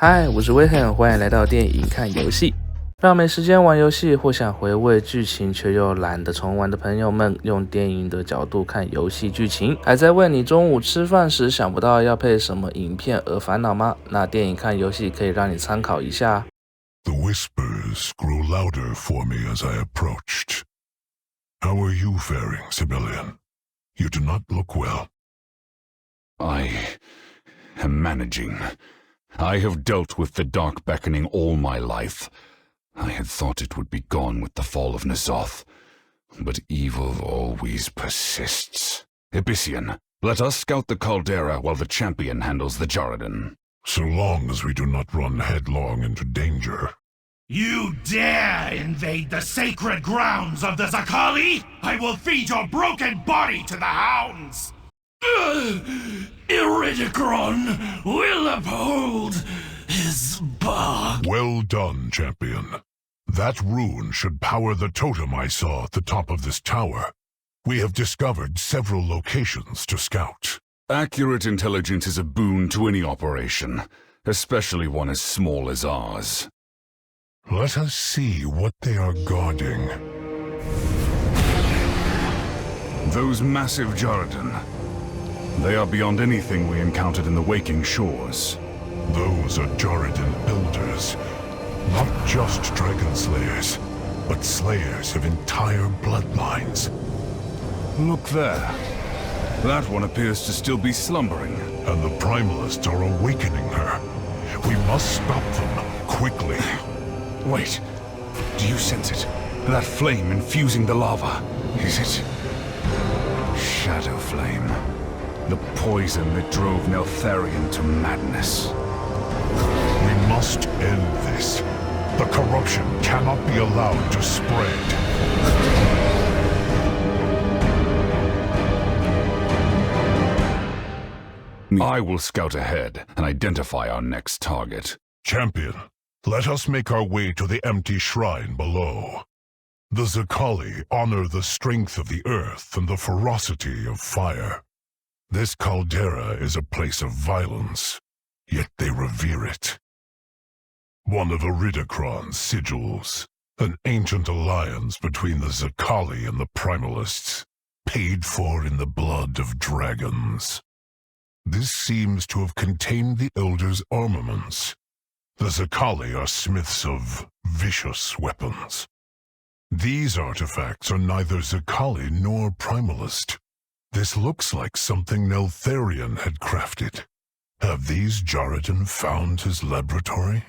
嗨，我是 Wilhelm， 欢迎来到电影看游戏。让没时间玩游戏或想回味剧情却又懒得重玩的朋友们，用电影的角度看游戏剧情，还在为你中午吃饭时想不到要配什么影片而烦恼吗？那电影看游戏可以让你参考一下。The whispers grew louder for me as I approached. How are you faring, Civilian? You do not look well. I am managing.I have dealt with the Dark Beckoning all my life. I had thought it would be gone with the fall of N'Zoth, but evil always persists. Abyssian, let us scout the caldera while the champion handles the Djaradin. So long as we do not run headlong into danger. You dare invade the sacred grounds of the Zaqali? I will feed your broken body to the hounds! Iridicron will uphold his bark. Well done, champion. That rune should power the totem I saw at the top of this tower. We have discovered several locations to scout. Accurate intelligence is a boon to any operation, especially one as small as ours. Let us see what they are guarding. Those massive Djaradin.They are beyond anything we encountered in the Waking Shores. Those are Djaradin elders. Not just dragon slayers, but slayers of entire bloodlines. Look there. That one appears to still be slumbering. And the Primalists are awakening her. We must stop them, quickly. Wait. Do you sense it? That flame infusing the lava. Is it... Shadowflame?The poison that drove Neltharion to madness. We must end this. The corruption cannot be allowed to spread. I will scout ahead and identify our next target. Champion, let us make our way to the empty shrine below. The Zaqali honor the strength of the earth and the ferocity of fire.This caldera is a place of violence, yet they revere it. One of Iridicron's sigils, an ancient alliance between the Zaqali and the Primalists, paid for in the blood of dragons. This seems to have contained the Elders' armaments. The Zaqali are smiths of vicious weapons. These artifacts are neither Zaqali nor Primalist.This looks like something Neltharion had crafted. Have these Djaradin found his laboratory?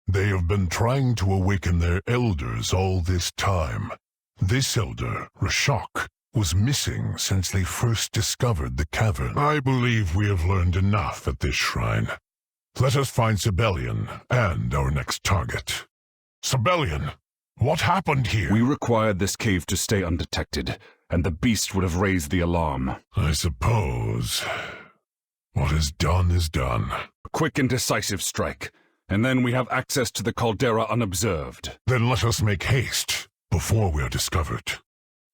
They have been trying to awaken their elders all this time. This elder, Rashok, was missing since they first discovered the cavern. I believe we have learned enough at this shrine. Let us find Civilian and our next target. Civilian, what happened here? We required this cave to stay undetected.And the beast would have raised the alarm. I suppose. What is done is done. A quick and decisive strike, and then we have access to the caldera unobserved. Then let us make haste, before we are discovered.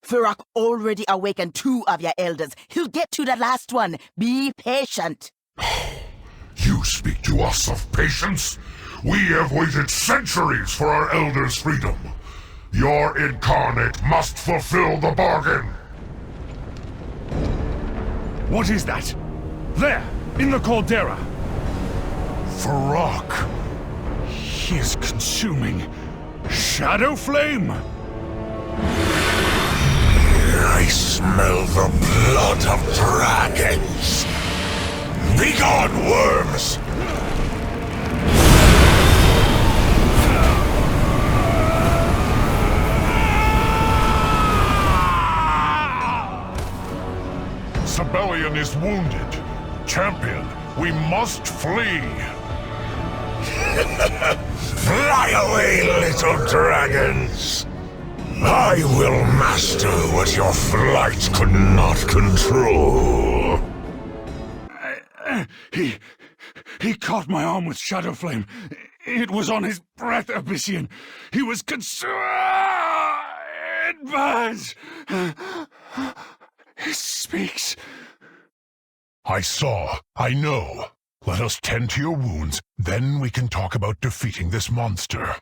Fyrakk already awakened 2 of your elders. He'll get to the last one. Be patient. You speak to us of patience? We have waited centuries for our elders' freedom.Your incarnate must fulfill the bargain! What is that? There, in the caldera! Fyrakk! He is consuming Shadowflame! I smell the blood of dragons! Begone, worms!Civilian is wounded. Champion, we must flee. Fly away, little dragons. I will master what your flight could not control. He caught my arm with Shadowflame. It was on his breath, Abyssian. He was consumed. It burns. He speaks. I saw. I know. Let us tend to your wounds, then we can talk about defeating this monster.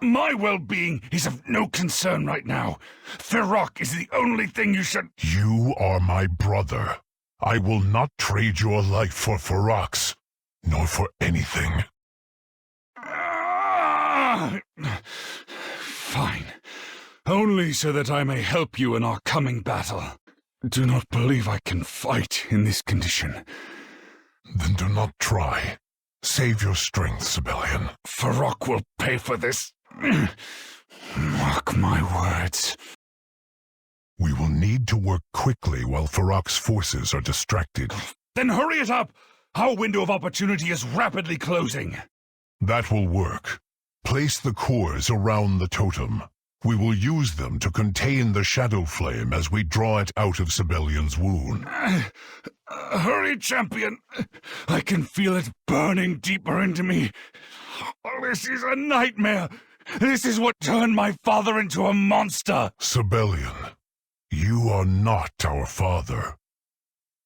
My well-being is of no concern right now. Fyrakk is the only thing you should... You are my brother. I will not trade your life for Fyrakk's, nor for anything. Fine. Only so that I may help you in our coming battle. Do not believe I can fight in this condition. Then do not try. Save your strength, Sibelian. Fyrakk will pay for this. Mark my words. We will need to work quickly while Fyrakk's forces are distracted. Then hurry it up! Our window of opportunity is rapidly closing. That will work. Place the cores around the totem. We will use them to contain the Shadowflame as we draw it out of Sibelian's wound. Hurry, champion! I can feel it burning deeper into me. This is a nightmare! This is what turned my father into a monster! Sibelian, you are not our father.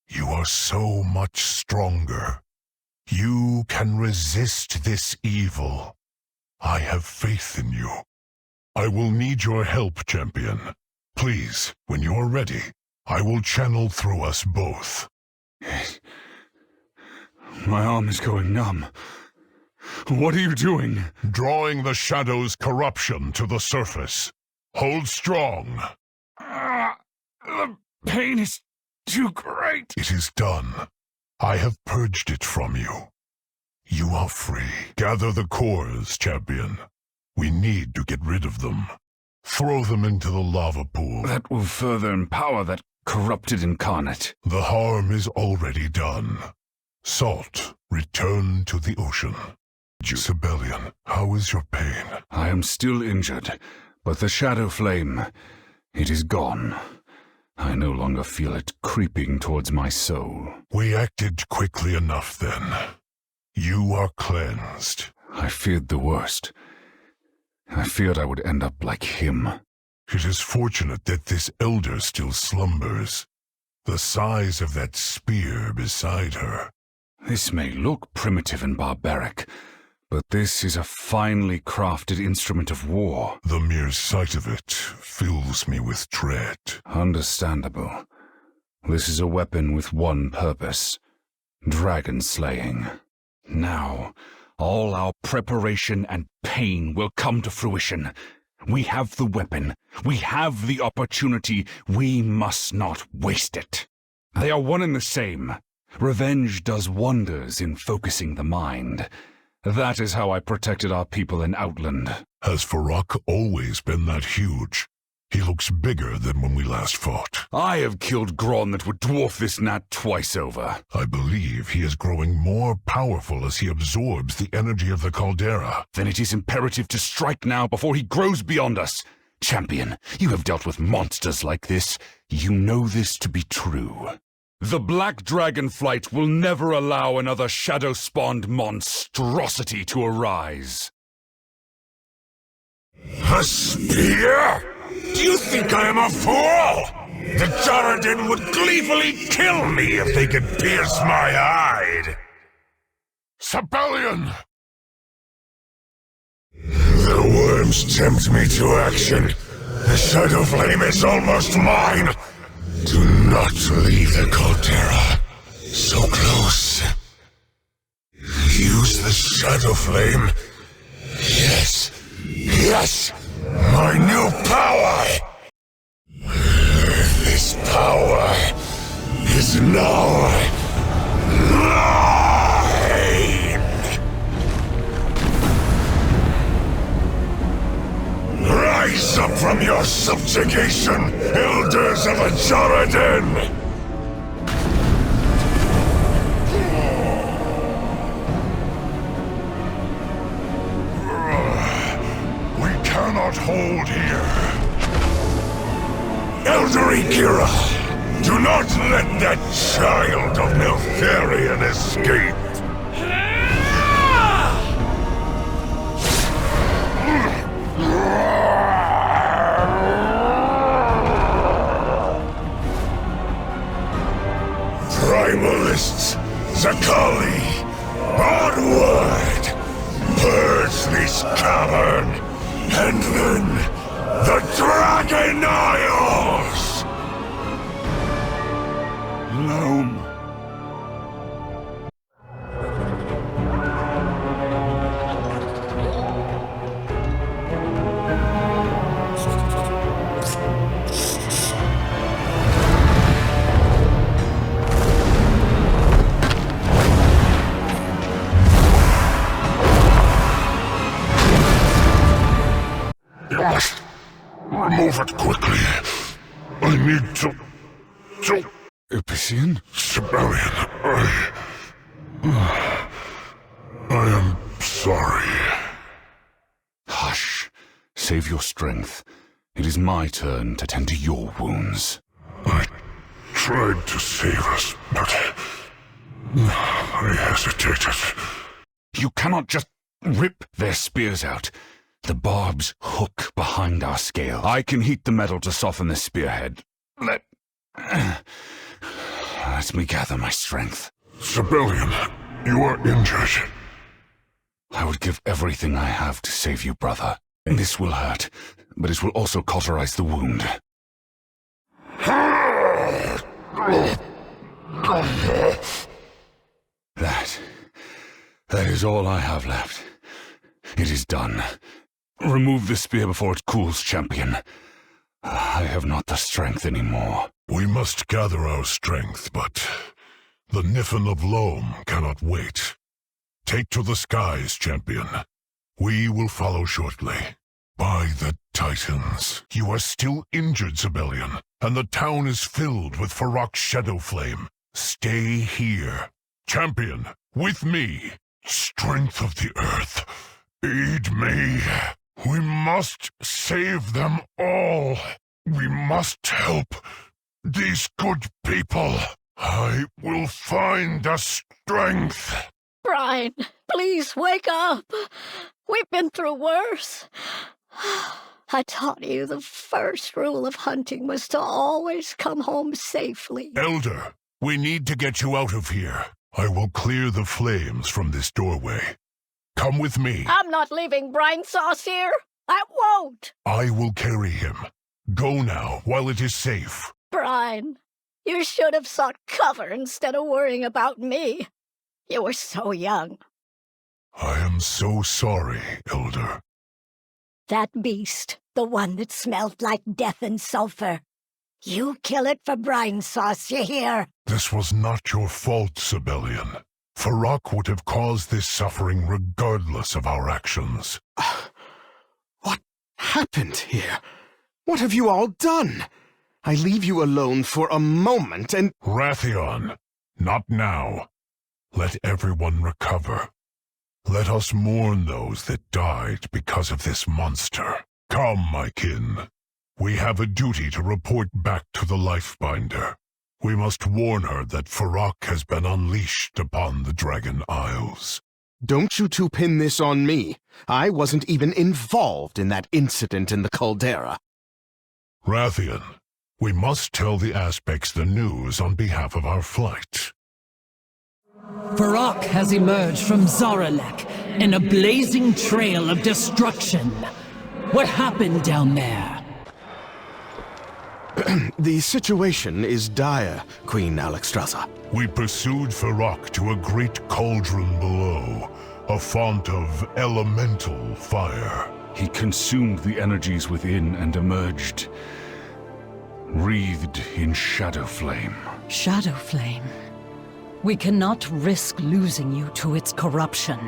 You are so much stronger. You can resist this evil. I have faith in you. I will need your help, champion. Please, when you are ready, I will channel through us both. My arm is going numb. What are you doing? Drawing the shadow's corruption to the surface. Hold strong. The pain is too great. It is done. I have purged it from you. You are free. Gather the cores, champion. We need to get rid of them. Throw them into the lava pool. That will further empower that corrupted incarnate. The harm is already done. Salt, return to the ocean. Sibelian, how is your pain? I am still injured, but the Shadowflame, it is gone. I no longer feel it creeping towards my soul. We acted quickly enough then. You are cleansed. I feared the worst. I feared I would end up like him. It is fortunate that this elder still slumbers. The size of that spear beside her. This may look primitive and barbaric, but this is a finely crafted instrument of war. The mere sight of it fills me with dread. Understandable. This is a weapon with one purpose: dragon slaying. Now, all our preparation and pain will come to fruition. We have the weapon. We have the opportunity. We must not waste it. They are one and the same. Revenge does wonders in focusing the mind. That is how I protected our people in Outland. Has Fyrakk always been that huge? He looks bigger than when we last fought. I have killed Gron that would dwarf this gnat twice over. I believe he is growing more powerful as he absorbs the energy of the caldera. Then it is imperative to strike now before he grows beyond us. Champion, you have dealt with monsters like this. You know this to be true. The Black Dragonflight will never allow another shadow-spawned monstrosity to arise. A spear? Do you think I am a fool? The Djaradin would gleefully kill me if they could pierce my hide. Sibelian! The worms tempt me to action. The Shadowflame is almost mine. Do not leave the caldera so close. Use the Shadowflame. Yes, yes, my new power. This power is now mine. Rise up from your subjugation, elders of Djaradin! We cannot hold here. Elder Ikira, do not let that child of Neltharion escape. Primalists, Zaqali, And then, the Dragon Isles! Loam. Move it quickly. I need to... Ipician? Sibelian, I am sorry. Hush. Save your strength. It is my turn to tend to your wounds. I tried to save us, but... I hesitated. You cannot just rip their spears out. The barbs hook behind our scale. I can heat the metal to soften the spearhead. Let me gather my strength. Sibelian, you are injured. I would give everything I have to save you, brother. This will hurt, but it will also cauterize the wound. That is all I have left. It is done. Remove the spear before it cools, champion. I have not the strength anymore. We must gather our strength, but the Niffin of Loam cannot wait. Take to the skies, champion. We will follow shortly. By the Titans, you are still injured, Sibelian, and the town is filled with Fyrakk's Shadowflame. Stay here. Champion, with me. Strength of the earth, aid me. We must save them all. We must help these good people. I will find the strength. Brian, please wake up. We've been through worse. I taught you the first rule of hunting was to always come home safely. Elder, we need to get you out of here. I will clear the flames from this doorway. Come with me. I'm not leaving Brine Sauce here. I won't. I will carry him. Go now, while it is safe. Brian, you should have sought cover instead of worrying about me. You were so young. I am so sorry, Elder. That beast, the one that smelled like death and sulfur. You kill it for Brine Sauce, you hear? This was not your fault, Sibelian. Fyrakk would have caused this suffering regardless of our actions. What happened here? What have you all done? I leave you alone for a moment and— Wrathion, not now. Let everyone recover. Let us mourn those that died because of this monster. Come, my kin. We have a duty to report back to the Lifebinder. We must warn her that Fyrakk has been unleashed upon the Dragon Isles. Don't you two pin this on me. I wasn't even involved in that incident in the caldera. Wrathion, we must tell the Aspects the news on behalf of our flight. Fyrakk has emerged from Zaralek in a blazing trail of destruction. What happened down there? The situation is dire, Queen Alexstrasza. We pursued Fyrakk to a great cauldron below, a font of elemental fire. He consumed the energies within and emerged, wreathed in Shadowflame. Shadowflame. We cannot risk losing you to its corruption.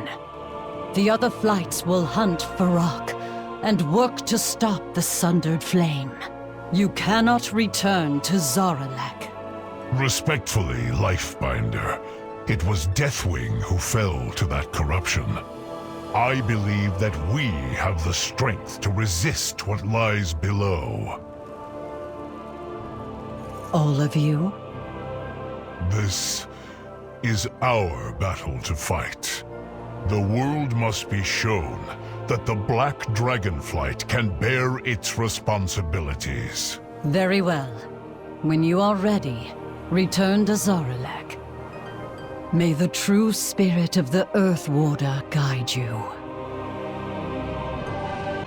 The other flights will hunt Fyrakk and work to stop the sundered flame. You cannot return to Zaralek. Respectfully, Lifebinder, it was Deathwing who fell to that corruption. I believe that we have the strength to resist what lies below. All of you? This is our battle to fight. The world must be shown that the Black Dragonflight can bear its responsibilities. Very well. When you are ready, return to Zaralek. May the true spirit of the Earth Warder guide you.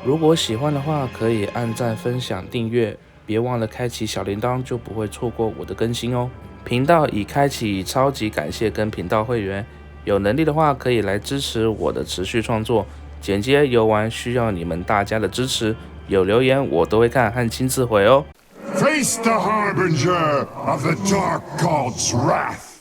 如果喜欢的话，可以按赞、分享、订阅，别忘了开启小铃铛，就不会错过我的更新哦。频道已开启，超级感谢跟频道会员，有能力的话可以来支持我的持续创作。剪接游玩需要你们大家的支持，有留言我都会看和亲自回哦。 Face the harbinger of the Dark God's wrath.